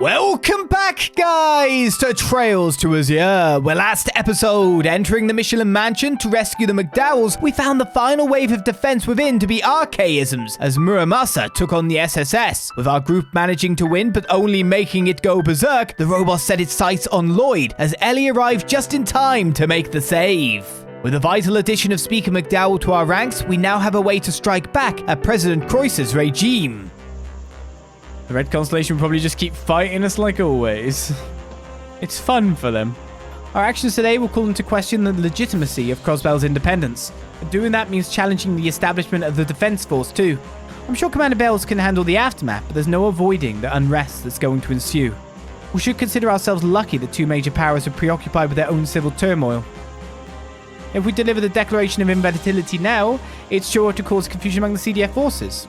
Welcome back, guys, to Trails to Azure, where last episode, entering the Michelin Mansion to rescue the Macdowalls, we found the final wave of defense within to be archaisms, as Muramasa took on the SSS. With our group managing to win, but only making it go berserk, the robot set its sights on Lloyd, as Ellie arrived just in time to make the save. With the vital addition of Speaker Macdowall to our ranks, we now have a way to strike back at President Croiss's regime. The Red Constellation will probably just keep fighting us like always. It's fun for them. Our actions today will call into question the legitimacy of Crossbell's independence. And doing that means challenging the establishment of the defense force too. I'm sure Commander Bells can handle the aftermath, but there's no avoiding the unrest that's going to ensue. We should consider ourselves lucky that two major powers are preoccupied with their own civil turmoil. If we deliver the declaration of invalidity now, it's sure to cause confusion among the CDF forces.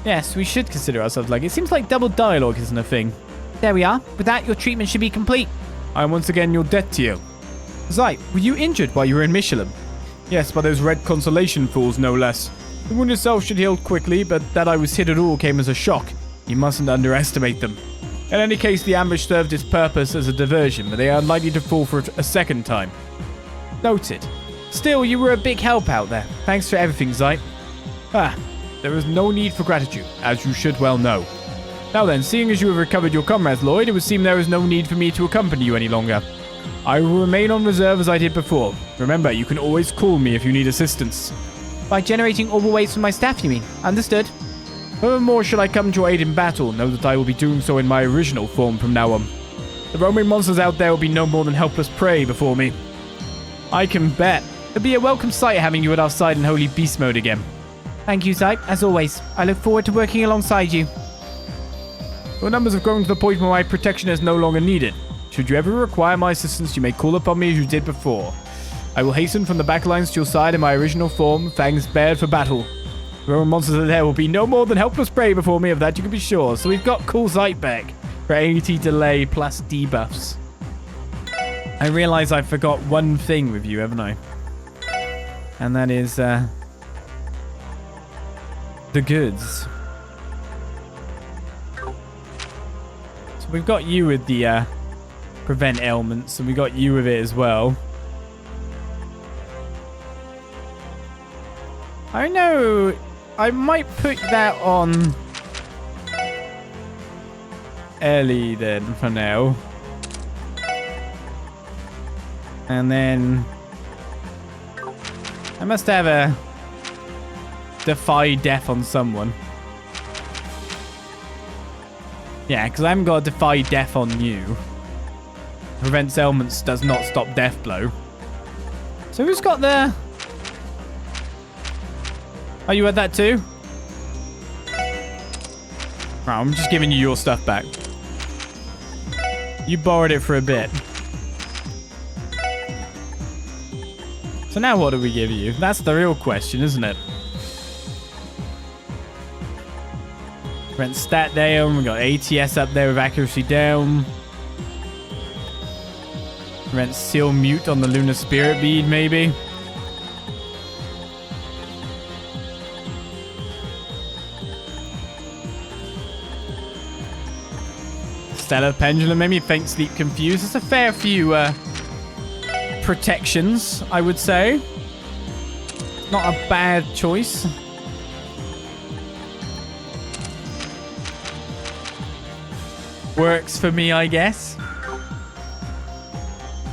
Yes, we should consider ourselves lucky. It seems like double dialogue isn't a thing. There we are. With that, your treatment should be complete. I am once again your debt to you. Zai, were you injured while you were in Michelin? Yes, by those Red Constellation fools, no less. The wound itself should heal quickly, but that I was hit at all came as a shock. You mustn't underestimate them. In any case, the ambush served its purpose as a diversion, but they are unlikely to fall for it a second time. Noted. Still, you were a big help out there. Thanks for everything, Zai. There is no need for gratitude, as you should well know. Now then, seeing as you have recovered your comrades, Lloyd, it would seem there is no need for me to accompany you any longer. I will remain on reserve as I did before. Remember, you can always call me if you need assistance. By generating orbital waves from my staff, you mean? Understood. Furthermore, should I come to your aid in battle, know that I will be doing so in my original form from now on. The roaming monsters out there will be no more than helpless prey before me. I can bet. It'll be a welcome sight having you at our side in Holy Beast mode again. Thank you, Zai, as always. I look forward to working alongside you. Your numbers have grown to the point where my protection is no longer needed. Should you ever require my assistance, you may call upon me as you did before. I will hasten from the back lines to your side in my original form, fangs bared for battle. The Roman monsters are there will be no more than helpless prey before me, of that you can be sure. So we've got cool Zai back for 80 delay plus debuffs. I realise I forgot one thing with you, haven't I? And that is, the goods. So we've got you with the prevent ailments, and we got you with it as well. I know I might put that on Ellie then for now. And then I must have a defy death on someone. Yeah, because I haven't got a defy death on you. Prevents ailments does not stop death blow. So who's got the... Oh, you had that too? Right, I'm just giving you your stuff back. You borrowed it for a bit. So now what do we give you? That's the real question, isn't it? Prevent stat down. We got ATS up there with accuracy down. Prevent seal mute on the lunar spirit bead, maybe. Stellar pendulum, maybe faint sleep confused. There's a fair few protections, I would say. Not a bad choice. Works for me, I guess.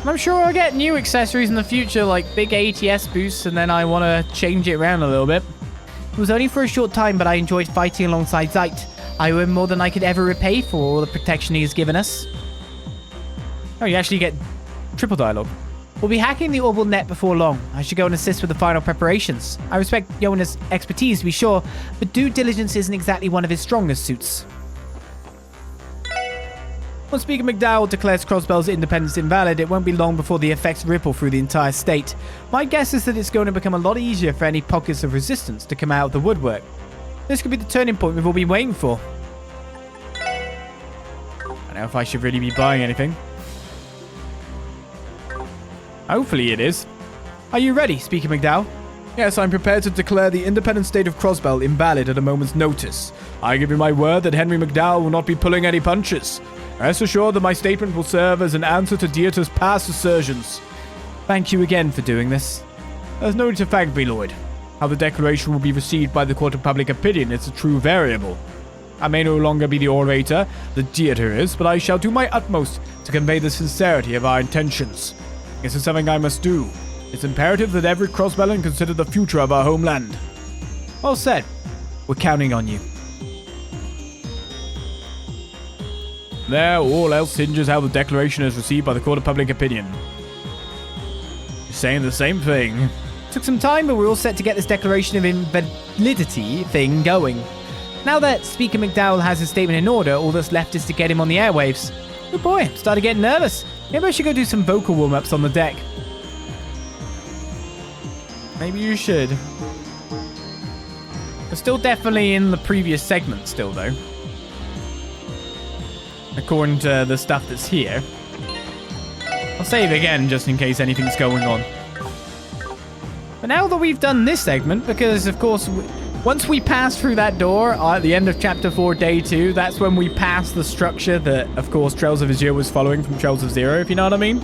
I'm sure I'll get new accessories in the future, like big ATS boosts, and then I want to change it around a little bit. It was only for a short time, but I enjoyed fighting alongside Zeit. I owe him more than I could ever repay for all the protection he has given us. Oh, you actually get triple dialogue. We'll be hacking the orbital net before long. I should go and assist with the final preparations. I respect Yona's expertise, to be sure, but due diligence isn't exactly one of his strongest suits. When Speaker Macdowall declares Crossbell's independence invalid, it won't be long before the effects ripple through the entire state. My guess is that it's going to become a lot easier for any pockets of resistance to come out of the woodwork. This could be the turning point we've all been waiting for. I don't know if I should really be buying anything. Hopefully it is. Are you ready, Speaker Macdowall? Yes, I'm prepared to declare the independent state of Crossbell invalid at a moment's notice. I give you my word that Henry Macdowall will not be pulling any punches. Rest assured that my statement will serve as an answer to Dieter's past assertions. Thank you again for doing this. There's no need to thank me, Lloyd. How the declaration will be received by the court of public opinion is a true variable. I may no longer be the orator that Dieter is, but I shall do my utmost to convey the sincerity of our intentions. This is something I must do. It's imperative that every Crossbellan consider the future of our homeland. Well said. We're counting on you. There, all else hinges how the declaration is received by the court of public opinion. You're saying the same thing. Took some time, but we're all set to get this declaration of invalidity thing going. Now that Speaker Macdowall has his statement in order, all that's left is to get him on the airwaves. Good boy, I'm starting to get nervous. Maybe I should go do some vocal warm-ups on the deck. Maybe you should. We're still definitely in the previous segment still, though. According to the stuff that's here. I'll save again just in case anything's going on. But now that we've done this segment, because of course, once we pass through that door at the end of Chapter 4, Day 2, that's when we pass the structure that, of course, Trails of Azure was following from Trails of Zero, if you know what I mean.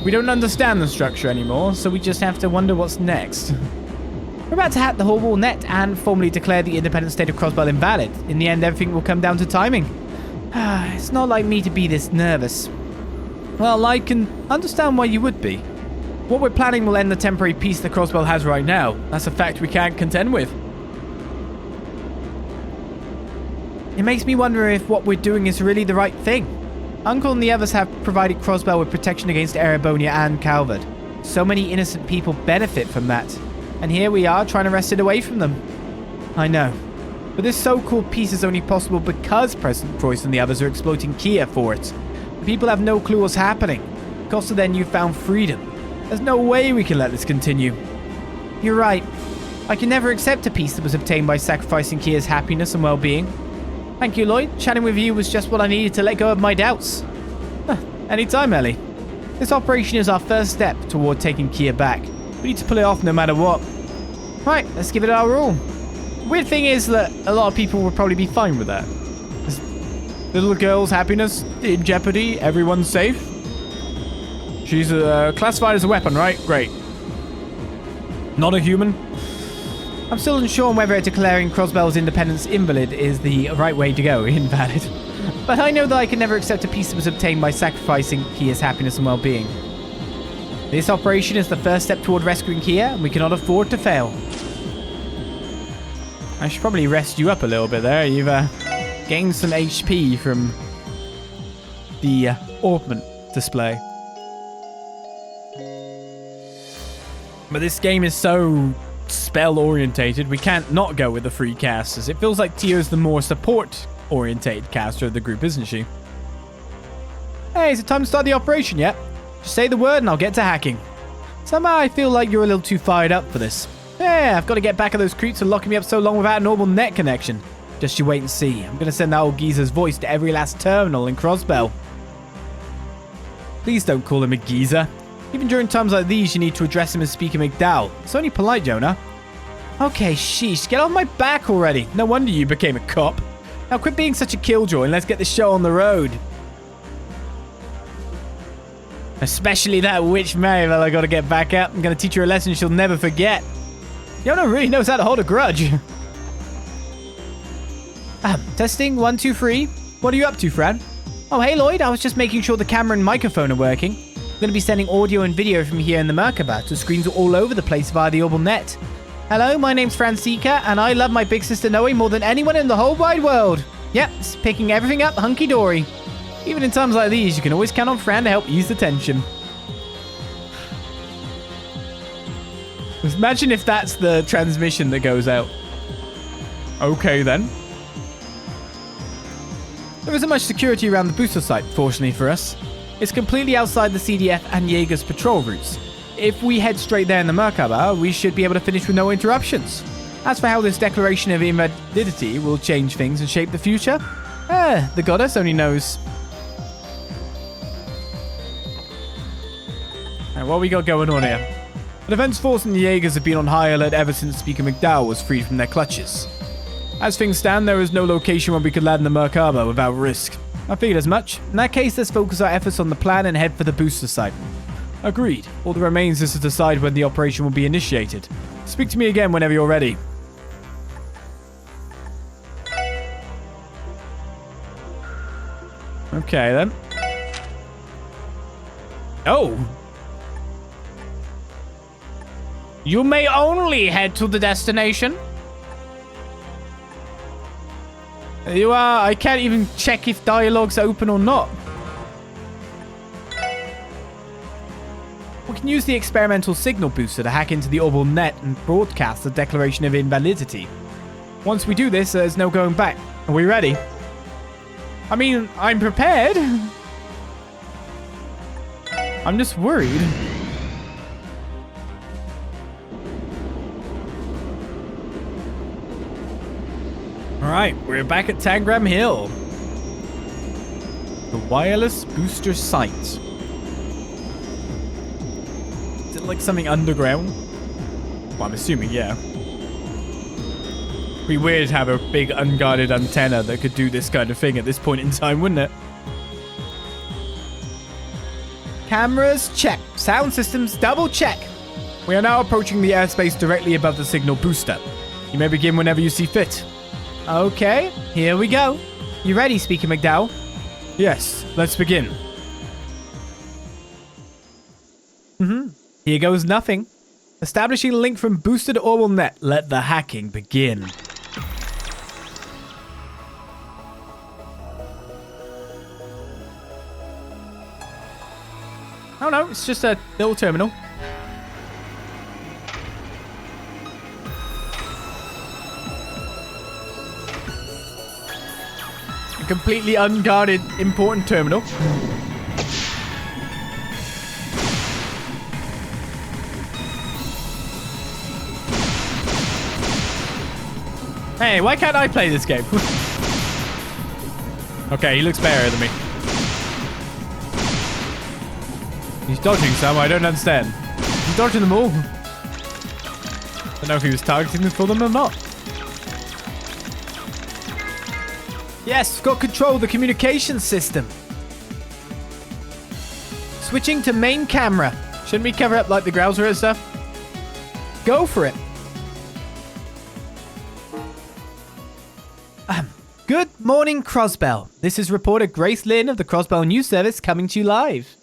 We don't understand the structure anymore, so we just have to wonder what's next. We're about to hack the whole wall net and formally declare the independent state of Crossbell invalid. In the end, everything will come down to timing. It's not like me to be this nervous. Well, I can understand why you would be. What we're planning will end the temporary peace that Crossbell has right now. That's a fact we can't contend with. It makes me wonder if what we're doing is really the right thing. Uncle and the others have provided Crossbell with protection against Erebonia and Calvert. So many innocent people benefit from that. And here we are trying to wrest it away from them. I know. But this so-called peace is only possible because President Croyce and the others are exploiting Kia for it. The people have no clue what's happening. The cost of their newfound freedom. There's no way we can let this continue. You're right. I can never accept a peace that was obtained by sacrificing Kia's happiness and well-being. Thank you, Lloyd. Chatting with you was just what I needed to let go of my doubts. Anytime, Ellie. This operation is our first step toward taking Kia back. We need to pull it off no matter what. Right, let's give it our all. Weird thing is that a lot of people will probably be fine with that. This little girl's happiness in jeopardy, everyone's safe. She's classified as a weapon, right? Great. Not a human. I'm still unsure on whether declaring Crossbell's independence invalid is the right way to go, invalid. But I know that I can never accept a peace that was obtained by sacrificing Kia's happiness and well-being. This operation is the first step toward rescuing Kia, and we cannot afford to fail. I should probably rest you up a little bit there. You've gained some HP from the orbment display. But this game is so spell-orientated, we can't not go with the free casters. It feels like Tio's the more support-orientated caster of the group, isn't she? Hey, is it time to start the operation yet? Just say the word and I'll get to hacking. Somehow I feel like you're a little too fired up for this. Yeah, I've got to get back at those creeps for locking me up so long without a normal net connection. Just you wait and see. I'm going to send that old geezer's voice to every last terminal in Crossbell. Please don't call him a geezer. Even during times like these, you need to address him as Speaker Macdowall. It's only polite, Jonah. Okay, sheesh, get off my back already. No wonder you became a cop. Now quit being such a killjoy and let's get the show on the road. Especially that witch Maribel I gotta get back at. I'm gonna teach her a lesson she'll never forget. Jonah really knows how to hold a grudge. Testing, 1, 2, 3. What are you up to, Fran? Oh, hey Lloyd, I was just making sure the camera and microphone are working. I'm going to be sending audio and video from here in the Merkabah to screens all over the place via the Orbital Net. Hello, my name's Francisca, and I love my big sister Noe more than anyone in the whole wide world. Yep, it's picking everything up hunky-dory. Even in times like these, you can always count on Fran to help ease the tension. Imagine if that's the transmission that goes out. Okay, then. There isn't much security around the booster site, fortunately for us. It's completely outside the CDF and Jaeger's patrol routes. If we head straight there in the Merkabah, we should be able to finish with no interruptions. As for how this declaration of invalidity will change things and shape the future, the goddess only knows. Alright, what we got going on here? The defense force and the Jaegers have been on high alert ever since Speaker Macdowall was freed from their clutches. As things stand, there is no location where we could land in the Merkabah without risk. I figured as much. In that case, let's focus our efforts on the plan and head for the booster site. Agreed. All that remains is to decide when the operation will be initiated. Speak to me again whenever you're ready. Okay, then. Oh! You may only head to the destination. You are... I can't even check if dialogue's open or not. We can use the experimental signal booster to hack into the orbital net and broadcast the declaration of invalidity. Once we do this, there's no going back. Are we ready? I mean, I'm prepared. I'm just worried. Alright, we're back at Tangram Hill. The wireless booster site. Is it like something underground? Well, I'm assuming, yeah. It'd be weird to have a big unguarded antenna that could do this kind of thing at this point in time, wouldn't it? Cameras, check. Sound systems, double check. We are now approaching the airspace directly above the signal booster. You may begin whenever you see fit. Okay, here we go. You ready, Speaker Macdowall? Yes, let's begin. Here goes nothing. Establishing link from boosted orbital net. Let the hacking begin. Oh no, it's just a little terminal. A completely unguarded, important terminal. Hey, why can't I play this game? Okay, he looks better than me. He's dodging some, I don't understand. He's dodging them all. Don't know if he was targeting for them or not. Yes, got control of the communication system. Switching to main camera. Shouldn't we cover up like the Growser and stuff? Go for it. Good morning, Crossbell. This is reporter Grace Lynn of the Crossbell News Service coming to you live.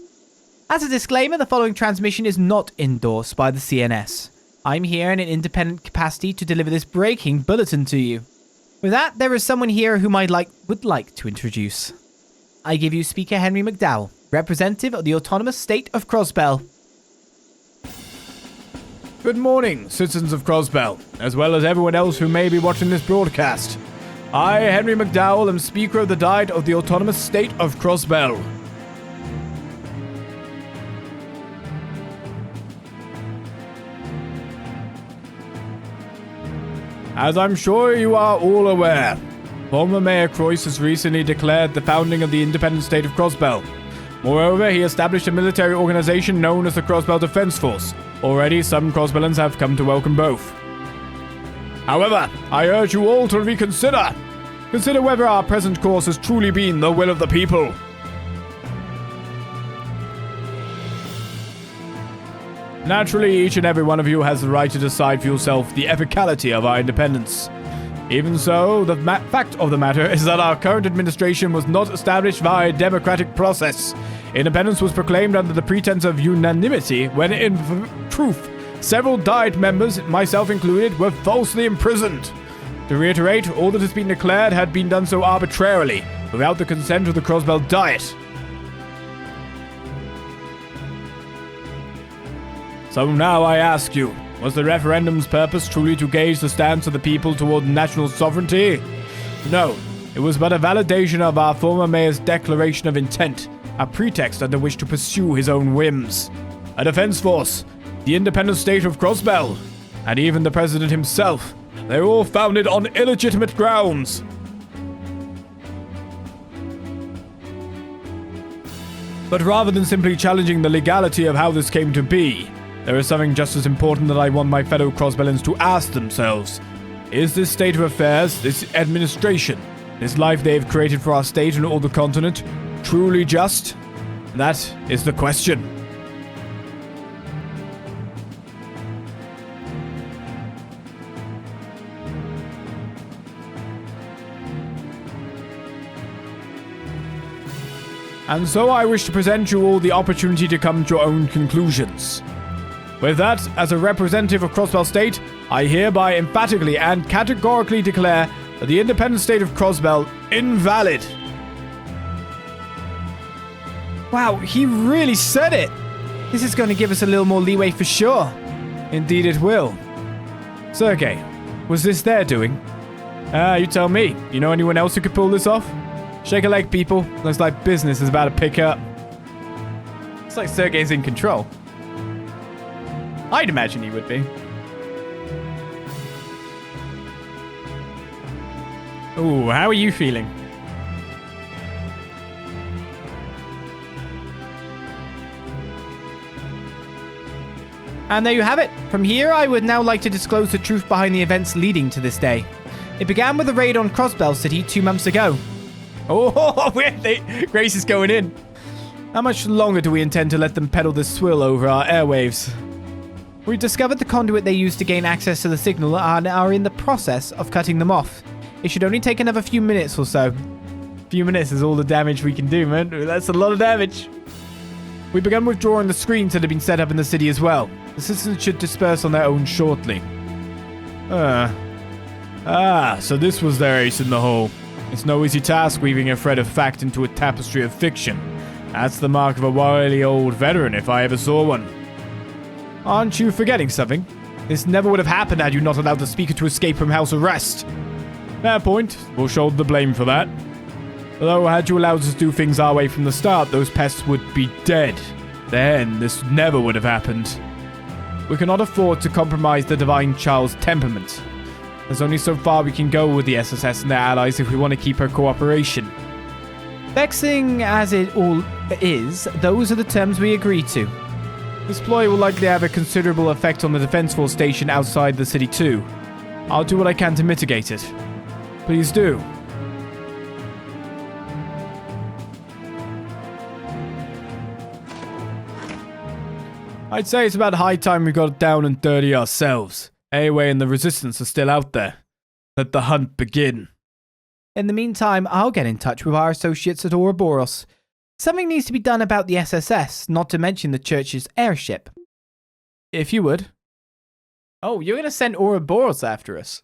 As a disclaimer, the following transmission is not endorsed by the CNS. I'm here in an independent capacity to deliver this breaking bulletin to you. With that, there is someone here whom I would like to introduce. I give you Speaker Henry Macdowall, representative of the autonomous state of Crossbell. Good morning, citizens of Crossbell, as well as everyone else who may be watching this broadcast. I, Henry Macdowall, am Speaker of the Diet of the Autonomous State of Crossbell. As I'm sure you are all aware, former Mayor Croyce has recently declared the founding of the independent state of Crossbell. Moreover, he established a military organization known as the Crossbell Defense Force. Already, some Crossbellans have come to welcome both. However, I urge you all to reconsider. Consider whether our present course has truly been the will of the people. Naturally, each and every one of you has the right to decide for yourself the ethicality of our independence. Even so, the fact of the matter is that our current administration was not established via a democratic process. Independence was proclaimed under the pretense of unanimity, when in truth, several Diet members, myself included, were falsely imprisoned. To reiterate, all that has been declared had been done so arbitrarily, without the consent of the Crossbell Diet. So now I ask you, was the referendum's purpose truly to gauge the stance of the people toward national sovereignty? No, it was but a validation of our former mayor's declaration of intent, a pretext under which to pursue his own whims. A defense force, the independent state of Crossbell, and even the president himself, they're all founded on illegitimate grounds. But rather than simply challenging the legality of how this came to be, there is something just as important that I want my fellow Crossbellans to ask themselves. Is this state of affairs, this administration, this life they have created for our state and all the continent, truly just? That is the question. And so I wish to present you all the opportunity to come to your own conclusions. With that, as a representative of Crossbell State, I hereby emphatically and categorically declare that the independent state of Crossbell invalid. Wow, he really said it. This is going to give us a little more leeway for sure. Indeed it will. Sergey, was this their doing? You tell me. You know anyone else who could pull this off? Shake a leg, people. Looks like business is about to pick up. It's like Sergey's in control. I'd imagine he would be. Ooh, how are you feeling? And there you have it. From here, I would now like to disclose the truth behind the events leading to this day. It began with a raid on Crossbell City 2 months ago. Oh, Grace is going in. How much longer do we intend to let them peddle this swill over our airwaves? We discovered the conduit they used to gain access to the signal and are in the process of cutting them off. It should only take another few minutes or so. A few minutes is all the damage we can do, man. That's a lot of damage. We began withdrawing the screens that had been set up in the city as well. The citizens should disperse on their own shortly. So this was their ace in the hole. It's no easy task weaving a thread of fact into a tapestry of fiction. That's the mark of a wily old veteran if I ever saw one. Aren't you forgetting something? This never would have happened had you not allowed the Speaker to escape from house arrest. Fair point. We'll shoulder the blame for that. Although, had you allowed us to do things our way from the start, those pests would be dead. Then, this never would have happened. We cannot afford to compromise the Divine Child's temperament. There's only so far we can go with the SSS and their allies if we want to keep her cooperation. Vexing as it all is, those are the terms we agreed to. This ploy will likely have a considerable effect on the Defense Force station outside the city too. I'll do what I can to mitigate it. Please do. I'd say it's about high time we got down and dirty ourselves. AOA and the Resistance are still out there. Let the hunt begin. In the meantime, I'll get in touch with our associates at Ouroboros. Something needs to be done about the SSS, not to mention the church's airship. If you would. Oh, you're going to send Ouroboros after us.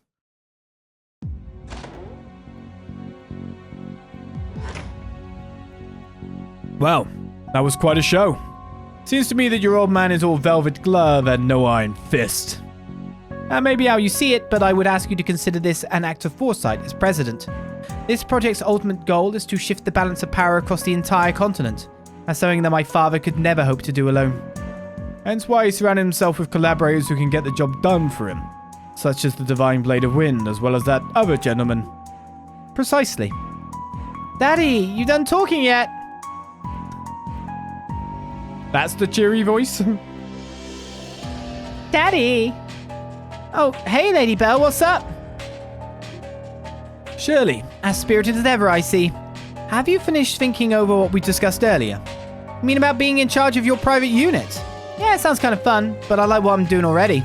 Well, that was quite a show. Seems to me that your old man is all velvet glove and no iron fist. That may be how you see it, but I would ask you to consider this an act of foresight as president. This project's ultimate goal is to shift the balance of power across the entire continent. That's something that my father could never hope to do alone. Hence why he surrounded himself with collaborators who can get the job done for him, such as the Divine Blade of Wind, as well as that other gentleman. Precisely. Daddy, you done talking yet? That's the cheery voice. Daddy! Oh, hey, Lady Belle, what's up? Shirley, as spirited as ever, I see. Have you finished thinking over what we discussed earlier? You mean about being in charge of your private unit? Yeah, it sounds kind of fun, but I like what I'm doing already.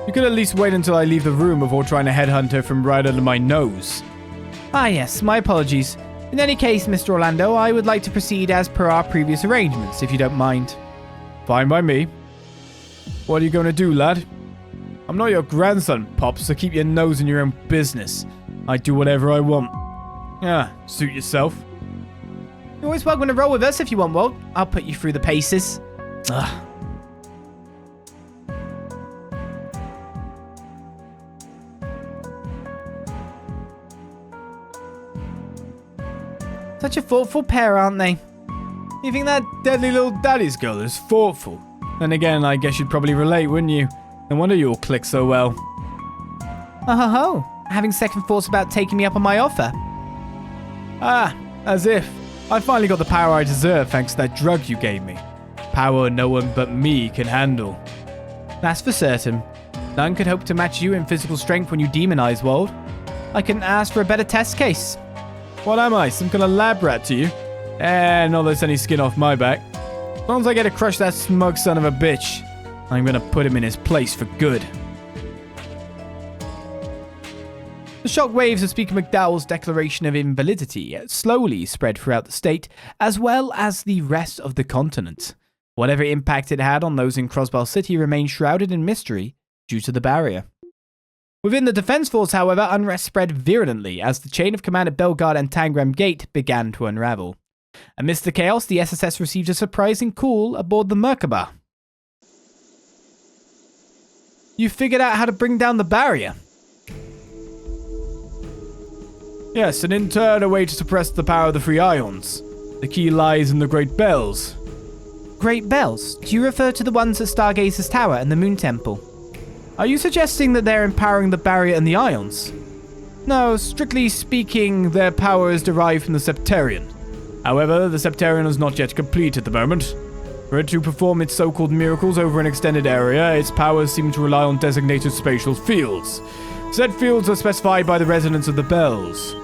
You could at least wait until I leave the room before trying to headhunt her from right under my nose. Ah yes, my apologies. In any case, Mr. Orlando, I would like to proceed as per our previous arrangements, if you don't mind. Fine by me. What are you going to do, lad? I'm not your grandson, Pops, so keep your nose in your own business. I do whatever I want. Suit yourself. You're always welcome to roll with us if you want, Walt. I'll put you through the paces. Ugh. Such a thoughtful pair, aren't they? You think that deadly little daddy's girl is thoughtful? Then again, I guess you'd probably relate, wouldn't you? No wonder you all click so well. Oh ho ho, having second thoughts about taking me up on my offer. Ah, as if. I finally got the power I deserve thanks to that drug you gave me. Power no one but me can handle. That's for certain. None could hope to match you in physical strength when you demonize world. I couldn't ask for a better test case. What am I, some kind of lab rat to you? Not there's any skin off my back. As long as I get to crush that smug son of a bitch, I'm gonna put him in his place for good. The shockwaves of Speaker Macdowall's declaration of invalidity slowly spread throughout the state, as well as the rest of the continent. Whatever impact it had on those in Crossbell City remained shrouded in mystery due to the barrier. Within the Defense Force, however, unrest spread virulently as the chain of command at Belgard and Tangram Gate began to unravel. Amidst the chaos, the SSS received a surprising call aboard the Merkabah. You figured out how to bring down the barrier? Yes, and in turn a way to suppress the power of the Free Ions. The key lies in the Great Bells. Great Bells? Do you refer to the ones at Stargazer's Tower and the Moon Temple? Are you suggesting that they're empowering the barrier and the Ions? No, strictly speaking, their power is derived from the Septarian. However, the Septarian is not yet complete at the moment. For it to perform its so-called miracles over an extended area, its powers seem to rely on designated spatial fields. Said fields are specified by the resonance of the bells.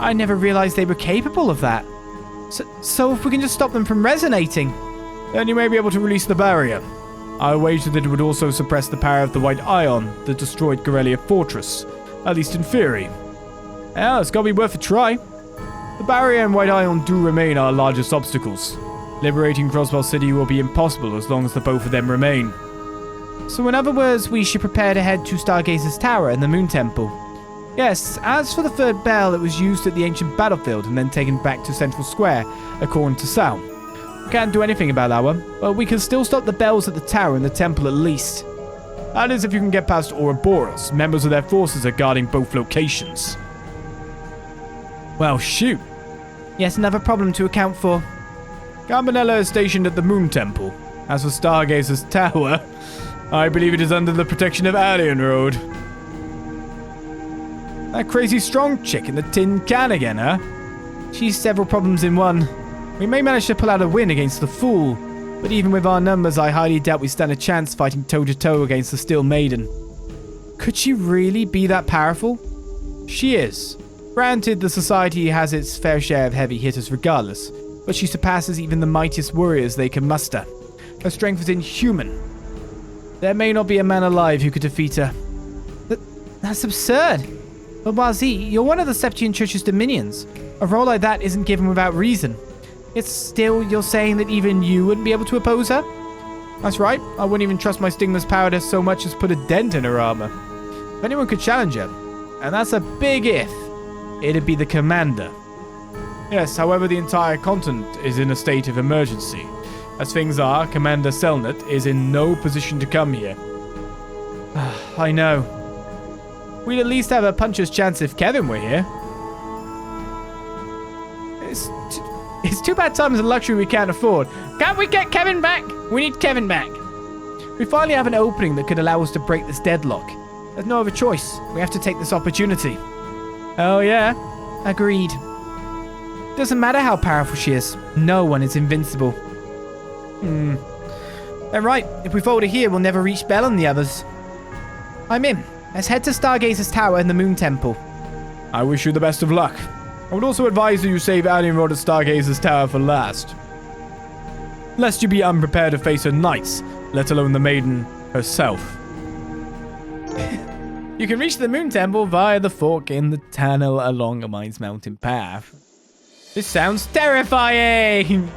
I never realized they were capable of that. So if we can just stop them from resonating, then you may be able to release the barrier. I wager that it would also suppress the power of the White Ion that destroyed Gorelia Fortress, at least in theory. Yeah, it's gotta be worth a try. The barrier and White Ion do remain our largest obstacles. Liberating Crossbell City will be impossible as long as the both of them remain. So in other words, we should prepare to head to Stargazer's Tower and the Moon Temple. Yes, as for the third bell, it was used at the ancient battlefield and then taken back to Central Square, according to Sal. We can't do anything about that one, but we can still stop the bells at the tower and the temple at least. That is if you can get past Ouroboros. Members of their forces are guarding both locations. Well, shoot. Yes, another problem to account for. Campanella is stationed at the Moon Temple. As for Stargazer's Tower, I believe it is under the protection of Alien Road. That crazy strong chick in the tin can again, huh? She's several problems in one. We may manage to pull out a win against the Fool, but even with our numbers, I highly doubt we stand a chance fighting toe-to-toe against the Steel Maiden. Could she really be that powerful? She is. Granted, the Society has its fair share of heavy hitters regardless, but she surpasses even the mightiest warriors they can muster. Her strength is inhuman. There may not be a man alive who could defeat her. That's absurd. But Wazi, you're one of the Septian Church's dominions. A role like that isn't given without reason. Yet still, you're saying that even you wouldn't be able to oppose her? That's right. I wouldn't even trust my stingless power to so much as put a dent in her armor. If anyone could challenge her, and that's a big if, it'd be the commander. Yes, however, the entire continent is in a state of emergency. As things are, Commander Selnet is in no position to come here. I know. We'd at least have a puncher's chance if Kevin were here. It's too bad time is a luxury we can't afford. Can't we get Kevin back? We need Kevin back. We finally have an opening that could allow us to break this deadlock. There's no other choice. We have to take this opportunity. Oh yeah? Agreed. Doesn't matter how powerful she is. No one is invincible. Then right. If we fold it here, we'll never reach Bell and the others. I'm in. Let's head to Stargazer's Tower and the Moon Temple. I wish you the best of luck. I would also advise that you save Alien Road at Stargazer's Tower for last. Lest you be unprepared to face her knights, let alone the maiden herself. You can reach the Moon Temple via the fork in the tunnel along a Mines Mountain path. This sounds terrifying!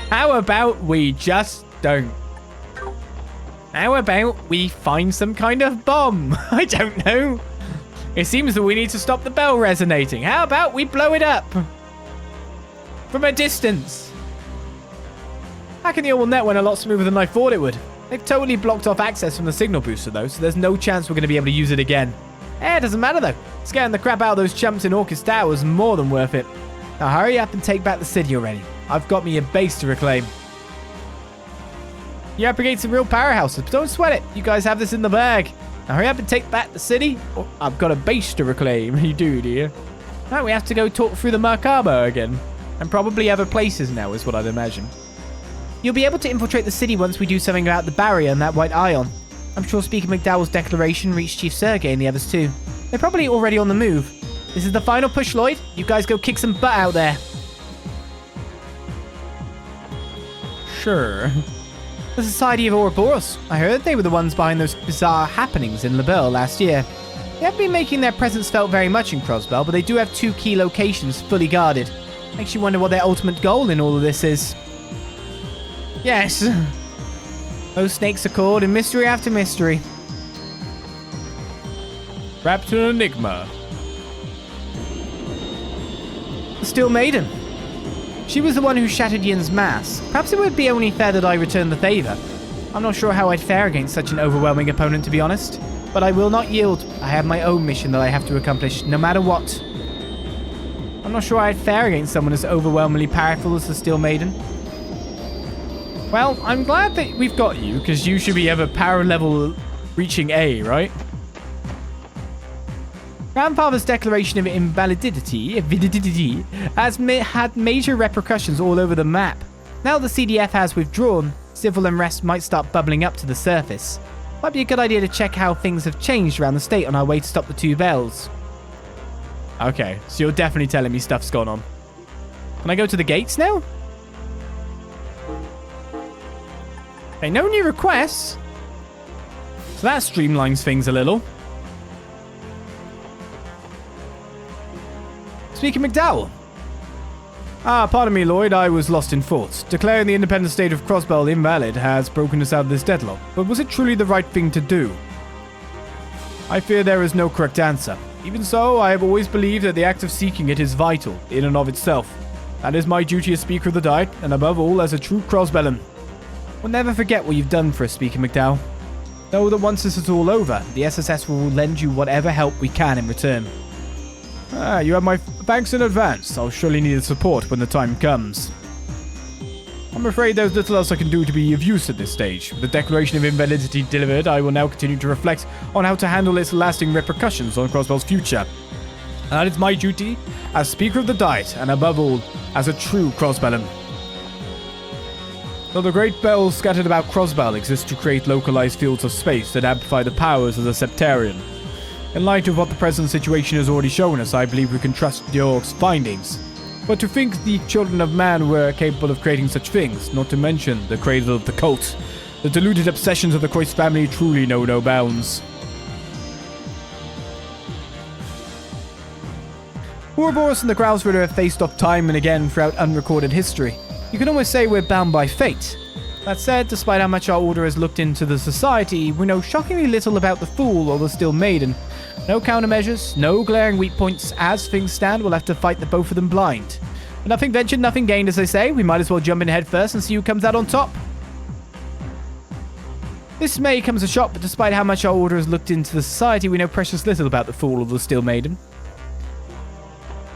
How about we just don't? How about we find some kind of bomb? I don't know. It seems that we need to stop the bell resonating. How about we blow it up? From a distance. Hacking the old net went a lot smoother than I thought it would. They've totally blocked off access from the signal booster though, so there's no chance we're going to be able to use it again. It doesn't matter though. Scaring the crap out of those chumps in Orcus Tower was more than worth it. Now hurry up and take back the city already. I've got me a base to reclaim. You're up against some real powerhouses, but don't sweat it. You guys have this in the bag. Now hurry up and take back the city. Oh, I've got a base to reclaim. You do you? Now we have to go talk through the Merkabah again. And probably other places now is what I'd imagine. You'll be able to infiltrate the city once we do something about the barrier and that white ion. I'm sure Speaker Macdowall's declaration reached Chief Sergey and the others too. They're probably already on the move. This is the final push, Lloyd. You guys go kick some butt out there. Sure. The Society of Ouroboros. I heard they were the ones behind those bizarre happenings in LaBelle last year. They haven't been making their presence felt very much in Crossbell, but they do have 2 key locations fully guarded. Makes you wonder what their ultimate goal in all of this is. Yes. Those snakes are caught in mystery after mystery. Wrapped in an enigma. The Steel Maiden. She was the one who shattered Yin's mask. Perhaps it would be only fair that I return the favor. I'm not sure how I'd fare against such an overwhelming opponent, to be honest. But I will not yield. I have my own mission that I have to accomplish, no matter what. I'm not sure I'd fare against someone as overwhelmingly powerful as the Steel Maiden. Well, I'm glad that we've got you, because you should be of a power level reaching A, right? Grandfather's declaration of invalidity has had major repercussions all over the map. Now the CDF has withdrawn, civil unrest might start bubbling up to the surface. Might be a good idea to check how things have changed around the state on our way to stop the 2 bells. Okay, so you're definitely telling me stuff's gone on. Can I go to the gates now? Okay, no new requests. So that streamlines things a little. Speaker Macdowall. Pardon me, Lloyd, I was lost in thought. Declaring the independent state of Crossbell invalid has broken us out of this deadlock, but was it truly the right thing to do? I fear there is no correct answer. Even so, I have always believed that the act of seeking it is vital, in and of itself. That is my duty as Speaker of the Diet, and above all, as a true Crossbellan. We'll never forget what you've done for us, Speaker Macdowall. Know that once this is all over, the SSS will lend you whatever help we can in return. You have my thanks in advance. I'll surely need the support when the time comes. I'm afraid there's little else I can do to be of use at this stage. With the declaration of invalidity delivered, I will now continue to reflect on how to handle its lasting repercussions on Crossbell's future. And that is my duty as Speaker of the Diet, and above all, as a true Crossbellan. Though the great bells scattered about Crossbell exist to create localized fields of space that amplify the powers of the Septarian. In light of what the present situation has already shown us, I believe we can trust the Orc's findings. But to think the children of man were capable of creating such things, not to mention the cradle of the cult, the deluded obsessions of the Croix family truly know no bounds. Ouroboros and the Growlsritter have faced off time and again throughout unrecorded history. You can almost say we're bound by fate. That said, despite how much our order has looked into the society, we know shockingly little about the Fool or the Steel Maiden. No countermeasures, no glaring weak points. As things stand, we'll have to fight the both of them blind. But nothing ventured, nothing gained, as they say. We might as well jump in head first and see who comes out on top. This may come as a shock, but despite how much our order has looked into the society, we know precious little about the Fool or the Steel Maiden.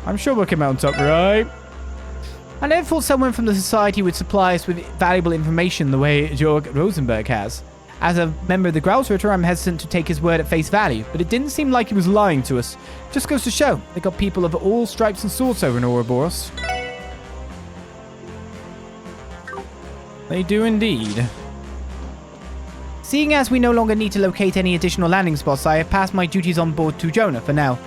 I'm sure we'll come out on top, right? I never thought someone from the society would supply us with valuable information the way Georg Rosenberg has. As a member of the Growlsritter, I'm hesitant to take his word at face value, but it didn't seem like he was lying to us. Just goes to show, they got people of all stripes and sorts over in Ouroboros. They do indeed. Seeing as we no longer need to locate any additional landing spots, I have passed my duties on board to Jonah for now.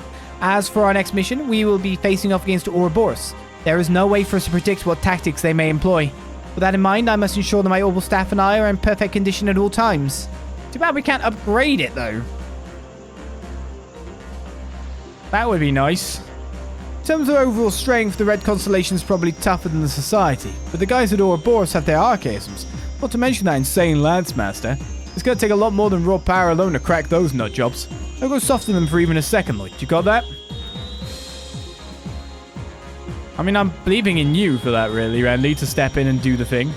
As for our next mission, we will be facing off against Ouroboros. There is no way for us to predict what tactics they may employ. With that in mind, I must ensure that my orbital staff and I are in perfect condition at all times. Too bad we can't upgrade it, though. That would be nice. In terms of overall strength, the Red Constellation is probably tougher than the Society, but the guys at Ouroboros have their archaisms, not to mention that insane Lance Master. It's going to take a lot more than raw power alone to crack those nut jobs. I'll go soften them for even a second, Lloyd. You got that? I mean, I'm believing in you for that, really, Randy, to step in and do the thing.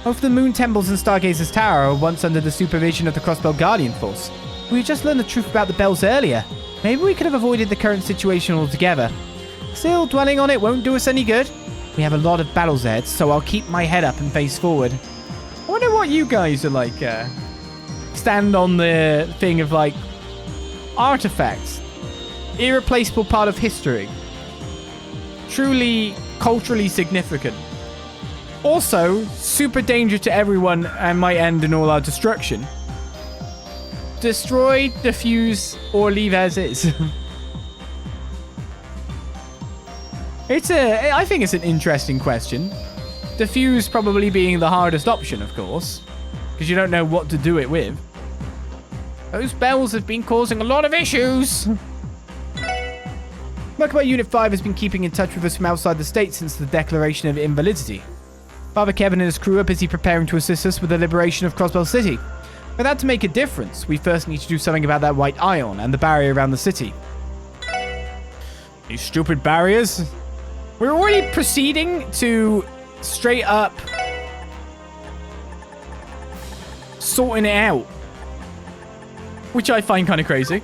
Both the Moon Temples and Stargazer's Tower were once under the supervision of the Crossbell Guardian Force. We just learned the truth about the bells earlier. Maybe we could have avoided the current situation altogether. Still, dwelling on it won't do us any good. We have a lot of battles ahead, so I'll keep my head up and face forward. I wonder what you guys are like, stand on the thing of, like, artifacts. Irreplaceable part of history. Truly culturally significant. Also, super dangerous to everyone and might end in all-out destruction. Destroy, defuse, or leave as is. I think it's an interesting question. Defuse probably being the hardest option, of course, because you don't know what to do it with. Those bells have been causing a lot of issues. Merkabah Unit 5 has been keeping in touch with us from outside the state since the declaration of invalidity. Father Kevin and his crew are busy preparing to assist us with the liberation of Crossbell City. For that to make a difference, we first need to do something about that white ion and the barrier around the city. These stupid barriers. We're already proceeding to straight up sorting it out, which I find kind of crazy.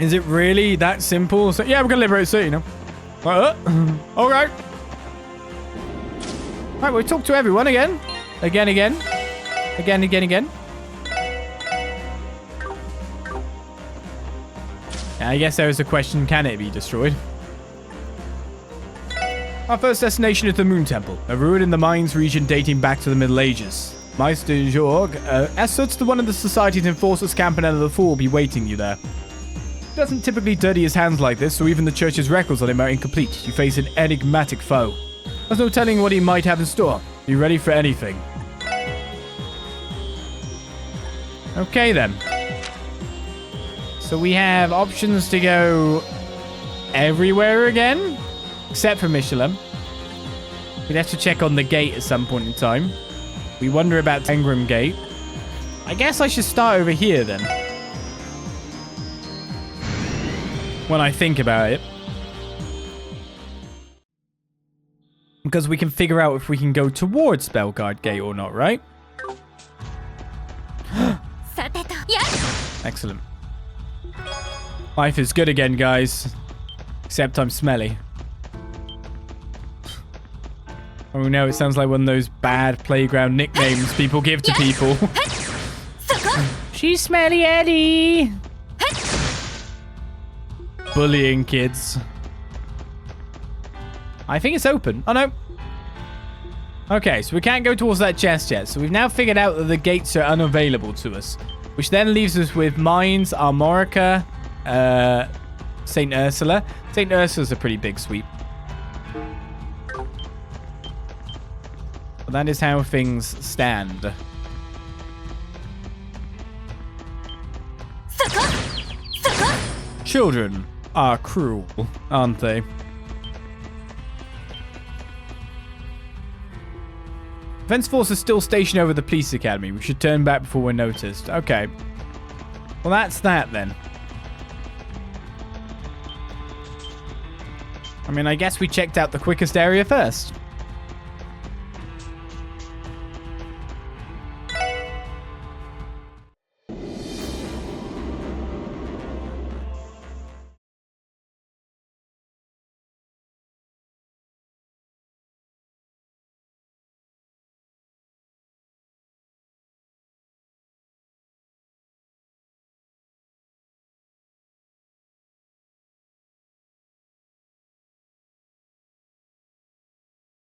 Is it really that simple? So, yeah, we're going to liberate the city, you know. All right. All right, we'll talk to everyone again. Again. I guess there is a question, can it be destroyed? Our first destination is the Moon Temple, a ruin in the mines region dating back to the Middle Ages. Meister Jorg asserts that one of the society's enforcers camping under the fall will be waiting you there. He doesn't typically dirty his hands like this, so even the church's records on him are incomplete. You face an enigmatic foe. There's no telling what he might have in store. Be ready for anything. Okay then. So we have options to go everywhere again, except for Michelin. We'd have to check on the gate at some point in time. We wonder about Tangram Gate. I guess I should start over here then. When I think about it. Because we can figure out if we can go towards Bellegarde Gate or not, right? Excellent. Life is good again, guys. Except I'm smelly. Oh no, it sounds like one of those bad playground nicknames people give to people. She's Smelly Eddie. Bullying kids. I think it's open. Oh no. Okay, so we can't go towards that chest yet. So we've now figured out that the gates are unavailable to us. Which then leaves us with Mines, Armorica, St. Ursula. St. Ursula's a pretty big sweep. But that is how things stand. Children are cruel, aren't they? Defense Force is still stationed over the police academy. We should turn back before we're noticed. Okay. Well, that's that then. I mean, I guess we checked out the quickest area first.